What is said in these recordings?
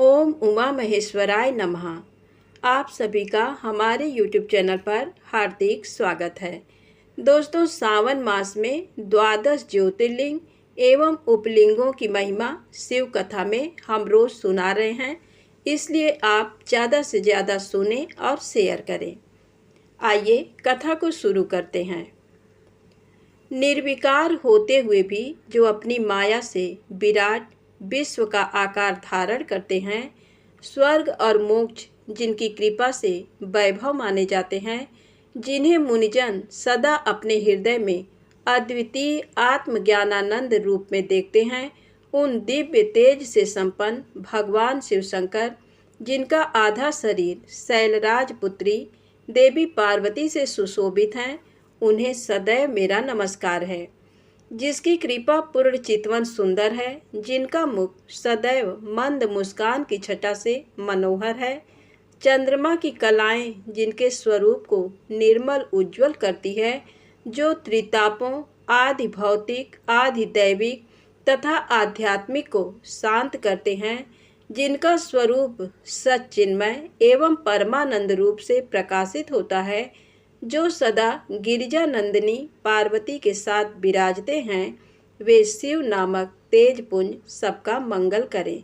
ओम उमा महेश्वराय नमः। आप सभी का हमारे YouTube चैनल पर हार्दिक स्वागत है। दोस्तों, सावन मास में द्वादश ज्योतिर्लिंग एवं उपलिंगों की महिमा शिव कथा में हम रोज सुना रहे हैं, इसलिए आप ज़्यादा से ज़्यादा सुने और शेयर करें। आइए कथा को शुरू करते हैं। निर्विकार होते हुए भी जो अपनी माया से विराट विश्व का आकार धारण करते हैं, स्वर्ग और मोक्ष जिनकी कृपा से वैभव माने जाते हैं, जिन्हें मुनिजन सदा अपने हृदय में अद्वितीय आत्मज्ञानानंद रूप में देखते हैं, उन दिव्य तेज से संपन्न भगवान शिव शंकर, जिनका आधा शरीर शैलराज पुत्री देवी पार्वती से सुशोभित है, उन्हें सदैव मेरा नमस्कार है। जिसकी कृपा पूर्ण चितवन सुंदर है, जिनका मुख सदैव मंद मुस्कान की छटा से मनोहर है, चंद्रमा की कलाएं जिनके स्वरूप को निर्मल उज्जवल करती है, जो त्रितापों आदि भौतिक आदि दैविक तथा आध्यात्मिक को शांत करते हैं, जिनका स्वरूप सच्चिन्मय एवं परमानंद रूप से प्रकाशित होता है, जो सदा गिरिजा नंदिनी पार्वती के साथ विराजते हैं, वे शिव नामक तेज पुंज सबका मंगल करें।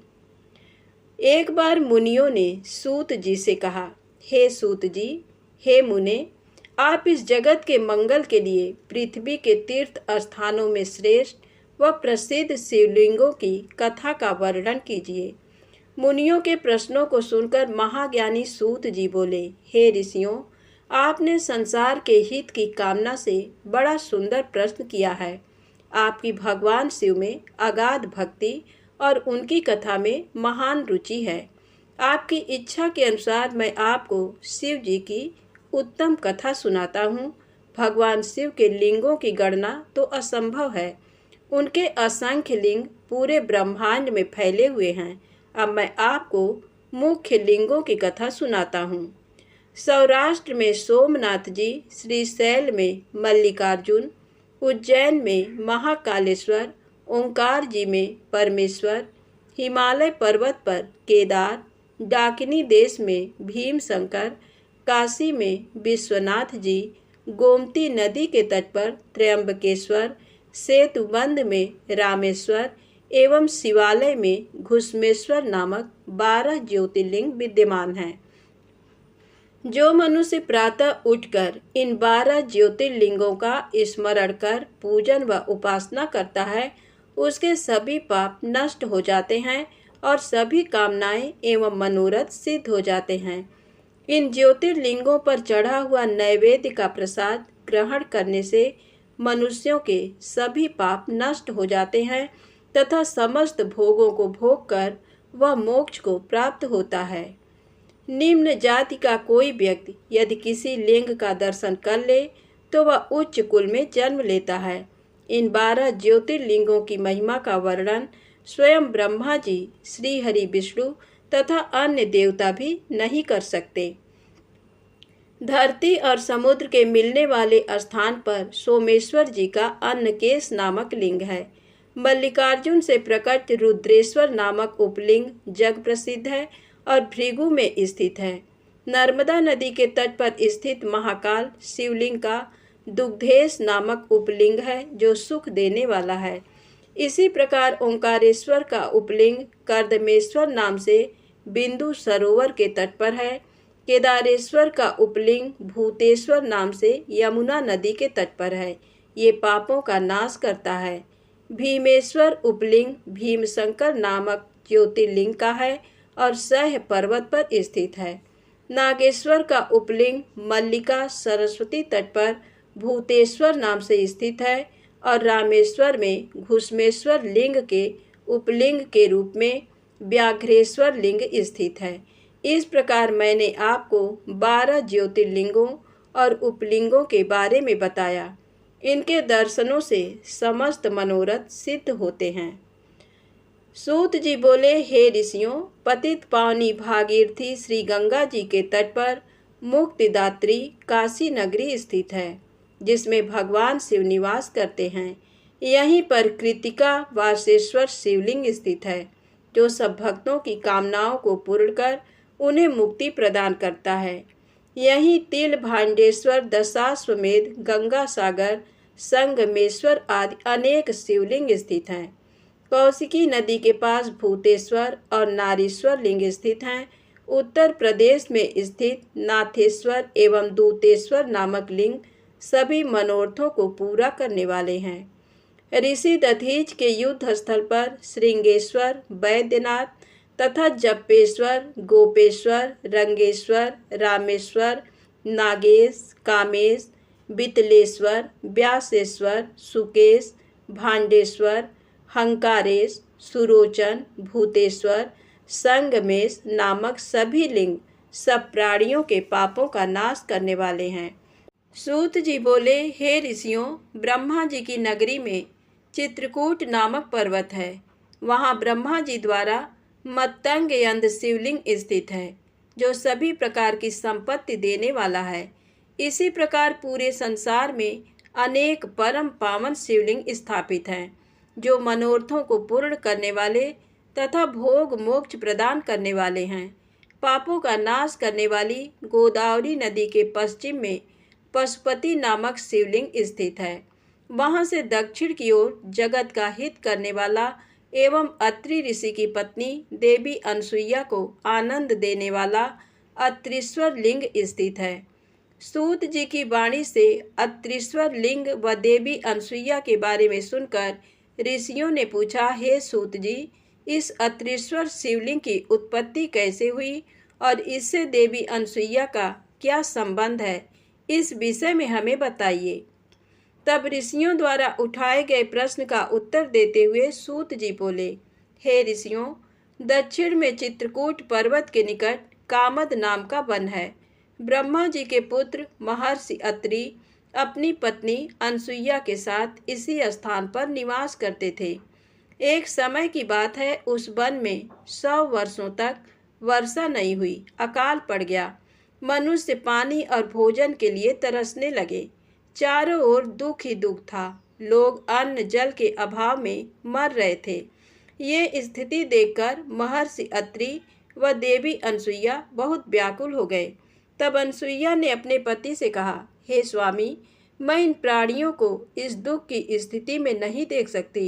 एक बार मुनियों ने सूत जी से कहा, हे सूत जी, हे मुने, आप इस जगत के मंगल के लिए पृथ्वी के तीर्थ स्थानों में श्रेष्ठ व प्रसिद्ध शिवलिंगों की कथा का वर्णन कीजिए। मुनियों के प्रश्नों को सुनकर महाज्ञानी सूत जी बोले, हे ऋषियों, आपने संसार के हित की कामना से बड़ा सुंदर प्रश्न किया है। आपकी भगवान शिव में अगाध भक्ति और उनकी कथा में महान रुचि है। आपकी इच्छा के अनुसार मैं आपको शिव जी की उत्तम कथा सुनाता हूँ। भगवान शिव के लिंगों की गणना तो असंभव है। उनके असंख्य लिंग पूरे ब्रह्मांड में फैले हुए हैं। अब मैं आपको मुख्य लिंगों की कथा सुनाता हूँ। सौराष्ट्र में सोमनाथ जी, श्रीशैल में मल्लिकार्जुन, उज्जैन में महाकालेश्वर, ओंकार जी में परमेश्वर, हिमालय पर्वत पर केदार, डाकिनी देश में भीमशंकर, काशी में विश्वनाथ जी, गोमती नदी के तट पर त्र्यंबकेश्वर, सेतुबंध में रामेश्वर एवं शिवालय में घुसमेश्वर नामक 12 ज्योतिर्लिंग विद्यमान हैं। जो मनुष्य प्रातः उठकर इन 12 ज्योतिर्लिंगों का स्मरण कर पूजन व उपासना करता है, उसके सभी पाप नष्ट हो जाते हैं और सभी कामनाएं एवं मनोरथ सिद्ध हो जाते हैं। इन ज्योतिर्लिंगों पर चढ़ा हुआ नैवेद्य का प्रसाद ग्रहण करने से मनुष्यों के सभी पाप नष्ट हो जाते हैं तथा समस्त भोगों को भोग कर वह मोक्ष को प्राप्त होता है। निम्न जाति का कोई व्यक्ति यदि किसी लिंग का दर्शन कर ले तो वह उच्च कुल में जन्म लेता है। इन 12 ज्योतिर्लिंगों की महिमा का वर्णन स्वयं ब्रह्मा जी, श्री हरि विष्णु तथा अन्य देवता भी नहीं कर सकते। धरती और समुद्र के मिलने वाले स्थान पर सोमेश्वर जी का अन्नकेश नामक लिंग है। मल्लिकार्जुन से प्रकट रुद्रेश्वर नामक उपलिंग जग प्रसिद्ध है और भृगु में स्थित है। नर्मदा नदी के तट पर स्थित महाकाल शिवलिंग का दुग्धेश नामक उपलिंग है, जो सुख देने वाला है। इसी प्रकार ओंकारेश्वर का उपलिंग कर्दमेश्वर नाम से बिंदु सरोवर के तट पर है। केदारेश्वर का उपलिंग भूतेश्वर नाम से यमुना नदी के तट पर है। ये पापों का नाश करता है। भीमेश्वर उपलिंग भीमशंकर नामक ज्योतिर्लिंग का है और सह पर्वत पर स्थित है। नागेश्वर का उपलिंग मल्लिका सरस्वती तट पर भूतेश्वर नाम से स्थित है और रामेश्वर में घुसमेश्वर लिंग के उपलिंग के रूप में व्याघ्रेश्वर लिंग स्थित है। इस प्रकार मैंने आपको 12 ज्योतिर्लिंगों और उपलिंगों के बारे में बताया। इनके दर्शनों से समस्त मनोरथ सिद्ध होते हैं। सूत जी बोले, हे ऋषियों, पतित पावनी भागीरथी श्री गंगा जी के तट पर मुक्तिदात्री काशी नगरी स्थित है, जिसमें भगवान शिव निवास करते हैं। यहीं पर कृतिका वासेश्वर शिवलिंग स्थित है, जो सब भक्तों की कामनाओं को पूर्ण कर उन्हें मुक्ति प्रदान करता है। यहीं तिल भांडेश्वर, दशाश्वमेध, गंगा सागर, संगमेश्वर आदि अनेक शिवलिंग स्थित हैं। कौशिकी नदी के पास भूतेश्वर और नारीश्वर लिंग स्थित हैं। उत्तर प्रदेश में स्थित नाथेश्वर एवं दूतेश्वर नामक लिंग सभी मनोरथों को पूरा करने वाले हैं। ऋषि दधीच के युद्ध स्थल पर श्रृंगेश्वर, बैद्यनाथ तथा जप्पेश्वर, गोपेश्वर, रंगेश्वर, रामेश्वर, नागेश, कामेश, बितलेश्वर, व्यासेश्वर, सुकेश, भांडेश्वर, हंकारेश, सुरोचन, भूतेश्वर, संगमेश नामक सभी लिंग सब प्राणियों के पापों का नाश करने वाले हैं। सूत जी बोले, हे ऋषियों, ब्रह्मा जी की नगरी में चित्रकूट नामक पर्वत है। वहाँ ब्रह्मा जी द्वारा मत्तंग यंद शिवलिंग स्थित है, जो सभी प्रकार की संपत्ति देने वाला है। इसी प्रकार पूरे संसार में अनेक परम पावन शिवलिंग स्थापित हैं, जो मनोरथों को पूर्ण करने वाले तथा भोग मोक्ष प्रदान करने वाले हैं। पापों का नाश करने वाली गोदावरी नदी के पश्चिम में पशुपति नामक शिवलिंग स्थित है। वहाँ से दक्षिण की ओर जगत का हित करने वाला एवं अत्रि ऋषि की पत्नी देवी अनसुईया को आनंद देने वाला अत्रीश्वर लिंग स्थित है। सूत जी की वाणी से अत्रीश्वर लिंग व देवी अनसुईया के बारे में सुनकर ऋषियों ने पूछा, हे सूत जी, इस अत्रीश्वर शिवलिंग की उत्पत्ति कैसे हुई और इससे देवी अनसुईया का क्या संबंध है, इस विषय में हमें बताइए। तब ऋषियों द्वारा उठाए गए प्रश्न का उत्तर देते हुए सूत जी बोले, हे ऋषियों, दक्षिण में चित्रकूट पर्वत के निकट कामद नाम का वन है। ब्रह्मा जी के पुत्र महर्षि अत्रि अपनी पत्नी अनसुईया के साथ इसी स्थान पर निवास करते थे। एक समय की बात है, उस वन में 100 वर्षों तक वर्षा नहीं हुई, अकाल पड़ गया। मनुष्य पानी और भोजन के लिए तरसने लगे। चारों ओर दुख ही दुख था। लोग अन्न जल के अभाव में मर रहे थे। ये स्थिति देखकर महर्षि अत्रि व देवी अनसुईया बहुत व्याकुल हो गए। तब अनसुईया ने अपने पति से कहा, हे स्वामी, मैं इन प्राणियों को इस दुख की स्थिति में नहीं देख सकती।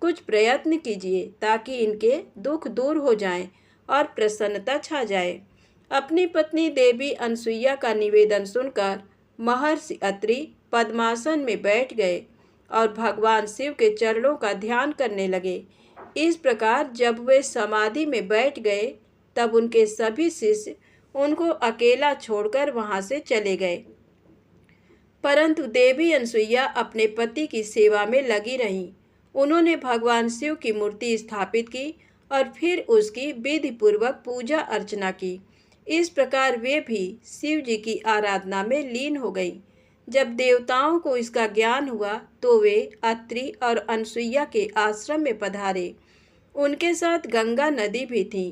कुछ प्रयत्न कीजिए ताकि इनके दुख दूर हो जाएं और प्रसन्नता छा जाए। अपनी पत्नी देवी अनसुईया का निवेदन सुनकर महर्षि अत्रि पद्मासन में बैठ गए और भगवान शिव के चरणों का ध्यान करने लगे। इस प्रकार जब वे समाधि में बैठ गए तब उनके सभी शिष्य उनको अकेला छोड़कर वहां से चले गए। परंतु देवी अनसुईया अपने पति की सेवा में लगी रहीं। उन्होंने भगवान शिव की मूर्ति स्थापित की और फिर उसकी विधि पूर्वक पूजा अर्चना की। इस प्रकार वे भी शिव जी की आराधना में लीन हो गई। जब देवताओं को इसका ज्ञान हुआ तो वे अत्रि और अनसुईया के आश्रम में पधारे। उनके साथ गंगा नदी भी थी।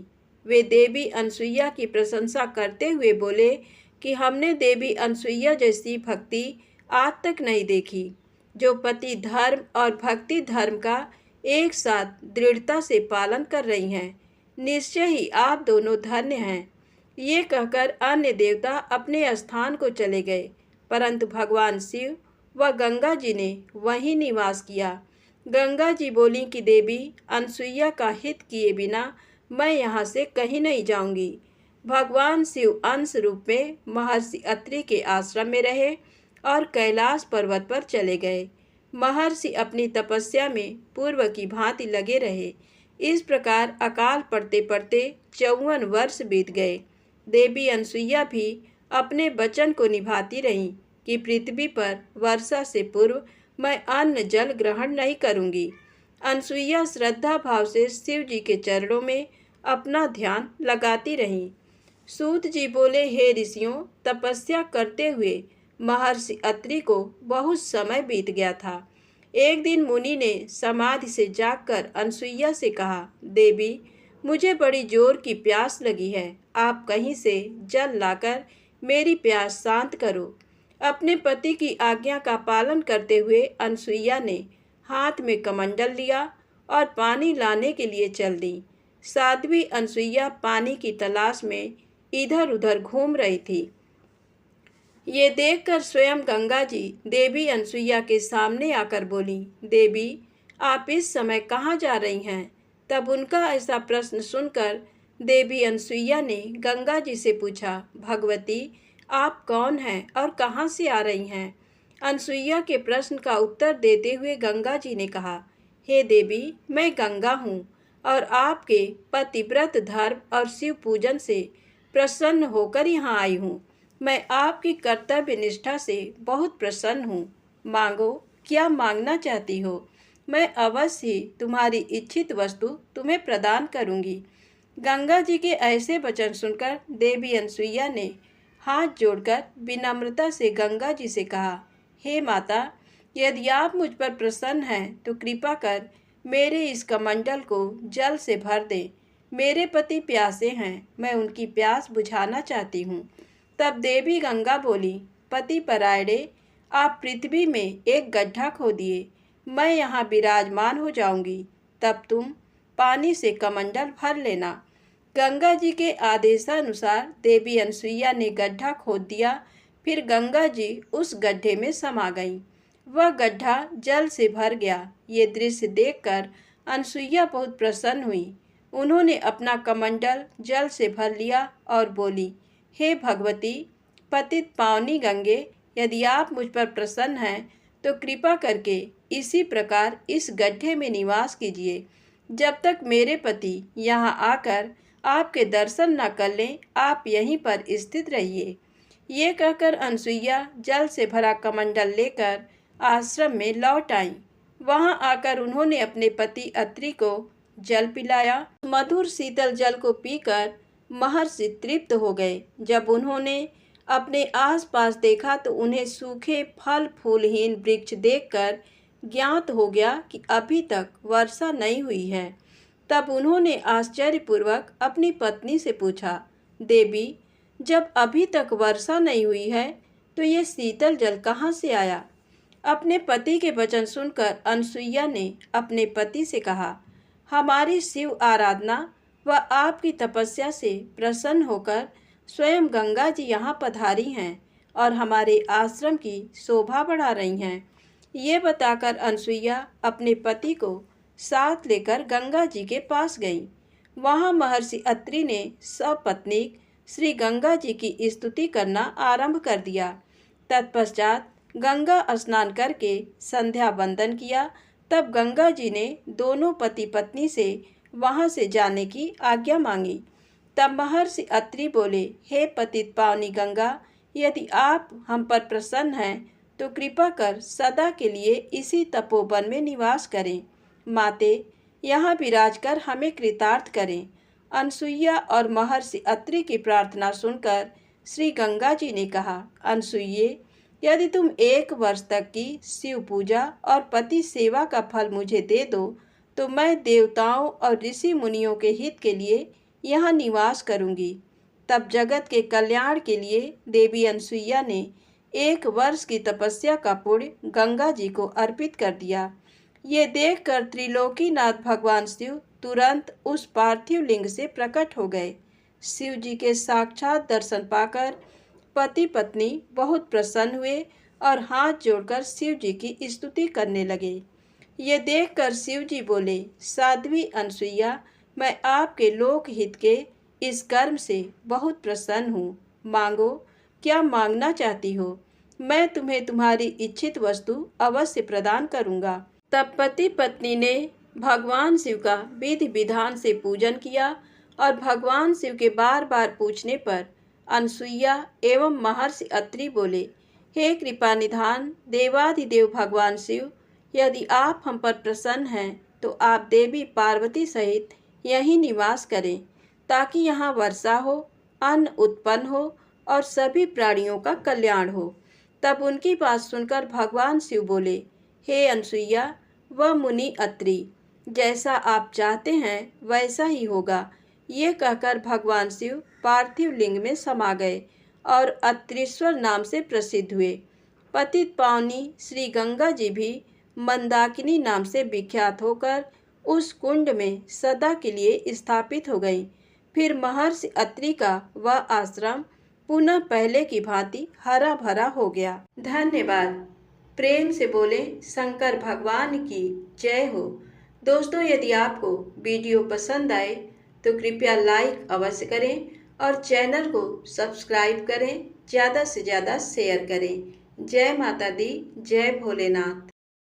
वे देवी अनसुईया की प्रशंसा करते हुए बोले कि हमने देवी अनसुईया जैसी भक्ति आज तक नहीं देखी, जो पति धर्म और भक्ति धर्म का एक साथ दृढ़ता से पालन कर रही हैं। निश्चय ही आप दोनों धन्य हैं। ये कहकर अन्य देवता अपने स्थान को चले गए, परंतु भगवान शिव व गंगा जी ने वहीं निवास किया। गंगा जी बोली कि देवी अनसुईया का हित किए बिना मैं यहाँ से कहीं नहीं जाऊंगी। भगवान शिव अंश रूप में महर्षि अत्रि के आश्रम में रहे और कैलाश पर्वत पर चले गए। महर्षि अपनी तपस्या में पूर्व की भांति लगे रहे। इस प्रकार अकाल पड़ते पड़ते 54 वर्ष बीत गए। देवी अनसुईया भी अपने वचन को निभाती रहीं कि पृथ्वी पर वर्षा से पूर्व मैं अन्न जल ग्रहण नहीं करूंगी। अनसुईया श्रद्धा भाव से शिव जी के चरणों में अपना ध्यान लगाती रहीं। सूत जी बोले, हे ऋषियों, तपस्या करते हुए महर्षि अत्रि को बहुत समय बीत गया था। एक दिन मुनि ने समाधि से जागकर अनसुईया से कहा, देवी, मुझे बड़ी जोर की प्यास लगी है। आप कहीं से जल लाकर मेरी प्यास शांत करो। अपने पति की आज्ञा का पालन करते हुए अनसुईया ने हाथ में कमंडल लिया और पानी लाने के लिए चल दी। साध्वी अनसुईया पानी की तलाश में इधर उधर घूम रही थी। ये देखकर स्वयं गंगा जी देवी अनसुईया के सामने आकर बोली, देवी, आप इस समय कहाँ जा रही हैं? तब उनका ऐसा प्रश्न सुनकर देवी अनसुईया ने गंगा जी से पूछा, भगवती, आप कौन हैं और कहाँ से आ रही हैं? अनसुईया के प्रश्न का उत्तर देते हुए गंगा जी ने कहा, हे देवी, मैं गंगा हूँ और आपके पतिव्रत धर्म और शिव पूजन से प्रसन्न होकर यहाँ आई हूँ। मैं आपकी कर्तव्य निष्ठा से बहुत प्रसन्न हूँ। मांगो, क्या मांगना चाहती हो? मैं अवश्य ही तुम्हारी इच्छित वस्तु तुम्हें प्रदान करूँगी। गंगा जी के ऐसे वचन सुनकर देवी अनसुईया ने हाथ जोड़कर विनम्रता से गंगा जी से कहा, हे माता, यदि आप मुझ पर प्रसन्न हैं तो कृपा कर मेरे इस कमंडल को जल से भर दें। मेरे पति प्यासे हैं, मैं उनकी प्यास बुझाना चाहती हूँ। तब देवी गंगा बोली, पति परायणे, आप पृथ्वी में एक गड्ढा खोदिए, मैं यहाँ विराजमान हो जाऊंगी, तब तुम पानी से कमंडल भर लेना। गंगा जी के आदेशानुसार देवी अनसुईया ने गड्ढा खोद दिया। फिर गंगा जी उस गड्ढे में समा गईं। वह गड्ढा जल से भर गया। ये दृश्य देखकर अनसुईया बहुत प्रसन्न हुई। उन्होंने अपना कमंडल जल से भर लिया और बोली, हे भगवती, पतित पावनी गंगे, यदि आप मुझ पर प्रसन्न हैं तो कृपा करके इसी प्रकार इस गड्ढे में निवास कीजिए। जब तक मेरे पति यहाँ आकर आपके दर्शन न कर लें, आप यहीं पर स्थित रहिए। ये कहकर अनसुईया जल से भरा कमंडल लेकर आश्रम में लौट आईं। वहाँ आकर उन्होंने अपने पति अत्रि को जल पिलाया। मधुर शीतल जल को पीकर महर्षि तृप्त हो गए। जब उन्होंने अपने आसपास देखा तो उन्हें सूखे फल फूलहीन वृक्ष देखकर ज्ञात हो गया कि अभी तक वर्षा नहीं हुई है। तब उन्होंने आश्चर्यपूर्वक अपनी पत्नी से पूछा, देवी, जब अभी तक वर्षा नहीं हुई है तो ये शीतल जल कहाँ से आया? अपने पति के वचन सुनकर अनसुईया ने अपने पति से कहा, हमारी शिव आराधना व आपकी तपस्या से प्रसन्न होकर स्वयं गंगा जी यहाँ पधारी हैं और हमारे आश्रम की शोभा बढ़ा रही हैं। ये बताकर अनसुईया अपने पति को साथ लेकर गंगा जी के पास गई। वहाँ महर्षि अत्रि ने सपत्नीक श्री गंगा जी की स्तुति करना आरंभ कर दिया। तत्पश्चात गंगा स्नान करके संध्या वंदन किया। तब गंगा जी ने दोनों पति पत्नी से वहाँ से जाने की आज्ञा मांगी। तब महर्षि अत्रि बोले, हे पतित पावनी गंगा, यदि आप हम पर प्रसन्न हैं तो कृपा कर सदा के लिए इसी तपोवन में निवास करें। माते, यहाँ विराज कर हमें कृतार्थ करें। अनसुईया और महर्षि अत्रि की प्रार्थना सुनकर श्री गंगा जी ने कहा, अनसुईये, यदि तुम 1 वर्ष तक की शिव पूजा और पति सेवा का फल मुझे दे दो तो मैं देवताओं और ऋषि मुनियों के हित के लिए यहाँ निवास करूँगी। तब जगत के कल्याण के लिए देवी अनसुईया ने 1 वर्ष की तपस्या का पुण्य गंगा जी को अर्पित कर दिया। ये देखकर त्रिलोकीनाथ भगवान शिव तुरंत उस पार्थिव लिंग से प्रकट हो गए। शिव जी के साक्षात दर्शन पाकर पति पत्नी बहुत प्रसन्न हुए और हाथ जोड़कर शिव जी की स्तुति करने लगे। ये देखकर शिव जी बोले, साध्वी अनसुईया, मैं आपके लोक हित के इस कर्म से बहुत प्रसन्न हूँ। मांगो, क्या मांगना चाहती हो? मैं तुम्हें तुम्हारी इच्छित वस्तु अवश्य प्रदान करूँगा। तब पति पत्नी ने भगवान शिव का विधि विधान से पूजन किया और भगवान शिव के बार बार पूछने पर अनसुईया एवं महर्षि अत्रि बोले, हे कृपा निधान देवाधिदेव भगवान शिव, यदि आप हम पर प्रसन्न हैं तो आप देवी पार्वती सहित यहीं निवास करें ताकि यहाँ वर्षा हो, अन्न उत्पन्न हो और सभी प्राणियों का कल्याण हो। तब उनकी बात सुनकर भगवान शिव बोले, हे अनसुईया व मुनि अत्रि, जैसा आप चाहते हैं वैसा ही होगा। ये कहकर भगवान शिव पार्थिव लिंग में समा गए और अत्रीश्वर नाम से प्रसिद्ध हुए। पतित पावनी श्री गंगा जी भी मंदाकिनी नाम से विख्यात होकर उस कुंड में सदा के लिए स्थापित हो गई। फिर महर्षि अत्रि का वह आश्रम पुनः पहले की भांति हरा भरा हो गया। धन्यवाद। प्रेम से बोले शंकर भगवान की जय हो। दोस्तों, यदि आपको वीडियो पसंद आए तो कृपया लाइक अवश्य करें और चैनल को सब्सक्राइब करें, ज़्यादा से ज़्यादा शेयर करें। जय माता दी, जय भोलेनाथ।